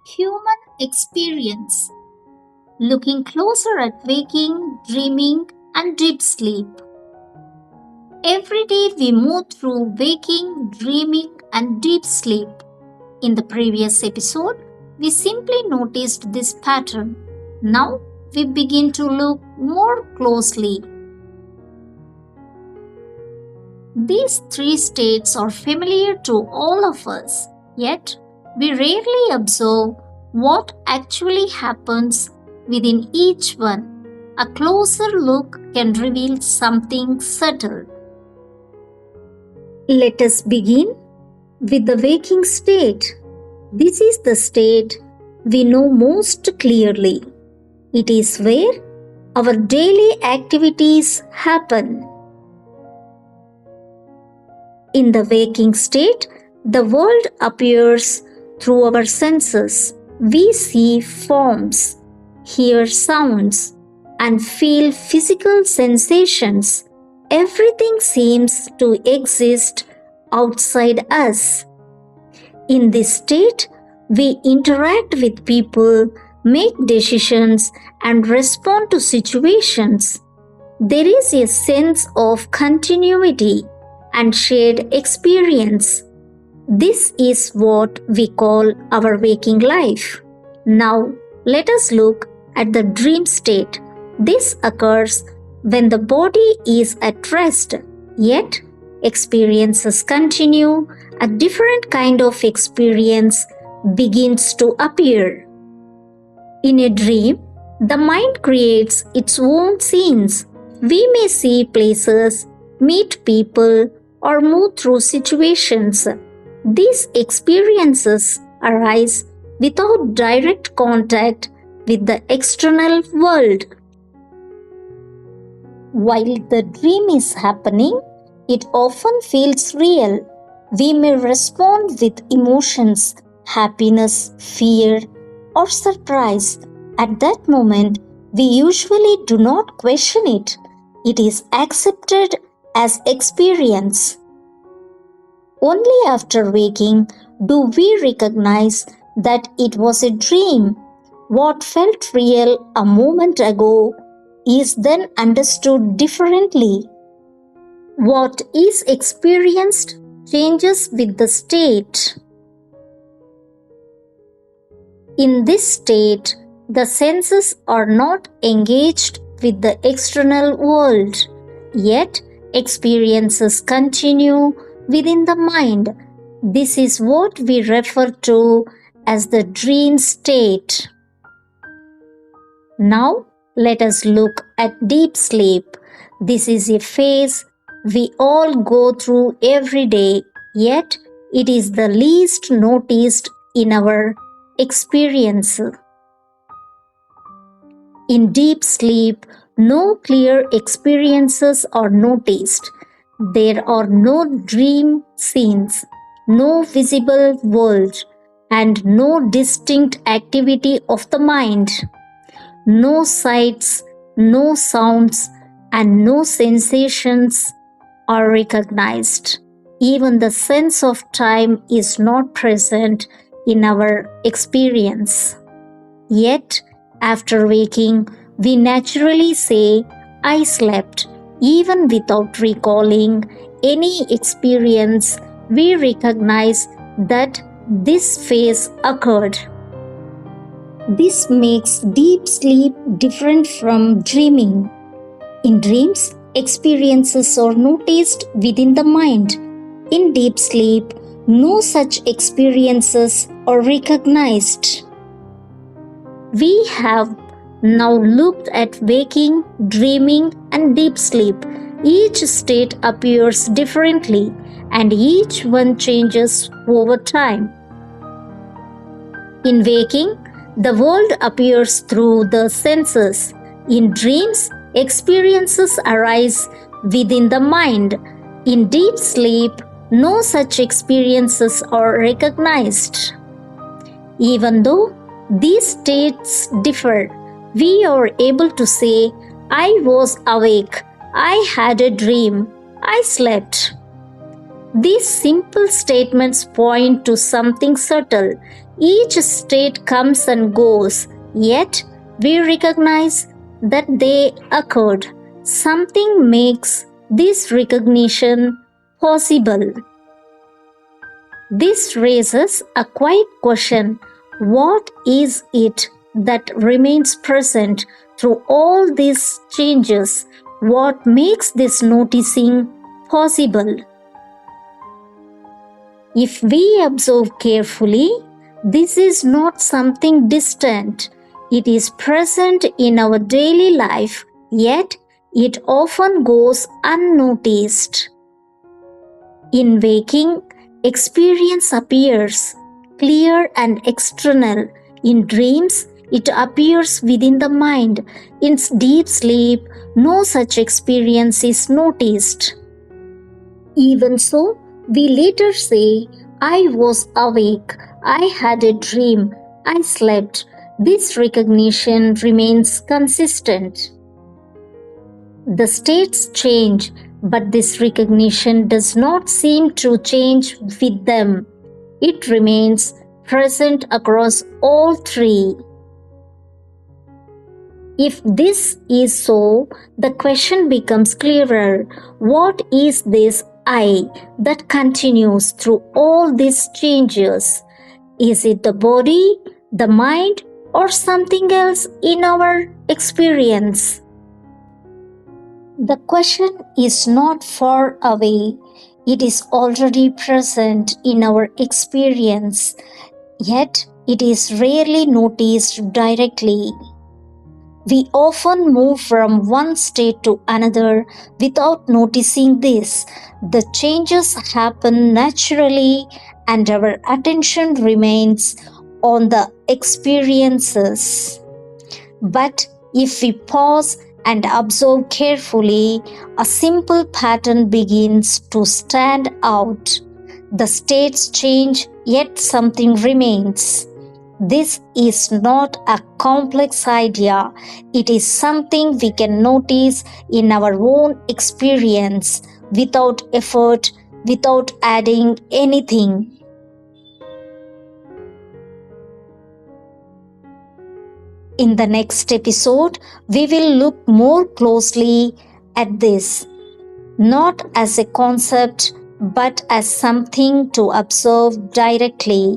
Human experience. Looking closer at waking, dreaming, and deep sleep. Every day we move through waking, dreaming, and deep sleep. In the previous episode, we simply noticed this pattern. Now we begin to look more closely. These three states are familiar to all of us, yet we rarely observe what actually happens within each one. A closer look can reveal something subtle. Let us begin with the waking state. This is the state we know most clearly. It is where our daily activities happen. In the waking state, the world appears through our senses. We see forms, hear sounds, and feel physical sensations. Everything seems to exist outside us. In this state, we interact with people, make decisions, and respond to situations. There is a sense of continuity and shared experience. This is what we call our waking life. Now, let us look at the dream state. This occurs when the body is at rest, yet experiences continue. A different kind of experience begins to appear. In a dream, the mind creates its own scenes. We may see places, meet people, or move through situations. These experiences arise without direct contact with the external world. While the dream is happening, it often feels real. We may respond with emotions, happiness, fear, or surprise. At that moment, we usually do not question it. It is accepted as experience. Only after waking do we recognize that it was a dream. What felt real a moment ago is then understood differently. What is experienced changes with the state. In this state, the senses are not engaged with the external world, yet experiences continue within the mind. This is what we refer to as the dream state. Now, let us look at deep sleep. This is a phase we all go through every day, yet it is the least noticed in our experience. In deep sleep, no clear experiences are noticed. There are no dream scenes, no visible world, and no distinct activity of the mind. No sights, no sounds, and no sensations are recognized. Even the sense of time is not present in our experience. Yet, after waking, we naturally say, I slept. Even without recalling any experience, we recognize that this phase occurred. This makes deep sleep different from dreaming. In dreams, experiences are noticed within the mind. In deep sleep, no such experiences are recognized. We have now looked at waking, dreaming, and deep sleep. Each state appears differently, and each one changes over time. In waking, the world appears through the senses. In dreams, experiences arise within the mind. In deep sleep, no such experiences are recognized. Even though these states differ, we are able to say, I was awake, I had a dream, I slept. These simple statements point to something subtle. Each state comes and goes, yet we recognize that they occurred. Something makes this recognition possible. This raises a quiet question: what is it that remains present through all these changes? What makes this noticing possible? If we observe carefully, this is not something distant. It is present in our daily life, yet it often goes unnoticed. In waking, experience appears clear and external. In dreams, it appears within the mind. In deep sleep, no such experience is noticed. Even so, we later say, I was awake, I had a dream, I slept. This recognition remains consistent. The states change, but this recognition does not seem to change with them. It remains present across all three. If this is so, the question becomes clearer. What is this I that continues through all these changes? Is it the body, the mind, or something else in our experience? The question is not far away. It is already present in our experience, yet it is rarely noticed directly. We often move from one state to another without noticing this. The changes happen naturally, and our attention remains on the experiences. But if we pause and observe carefully, a simple pattern begins to stand out. The states change, yet something remains. This is not a complex idea. It is something we can notice in our own experience without effort, without adding anything. In the next episode, we will look more closely at this, not as a concept, but as something to observe directly.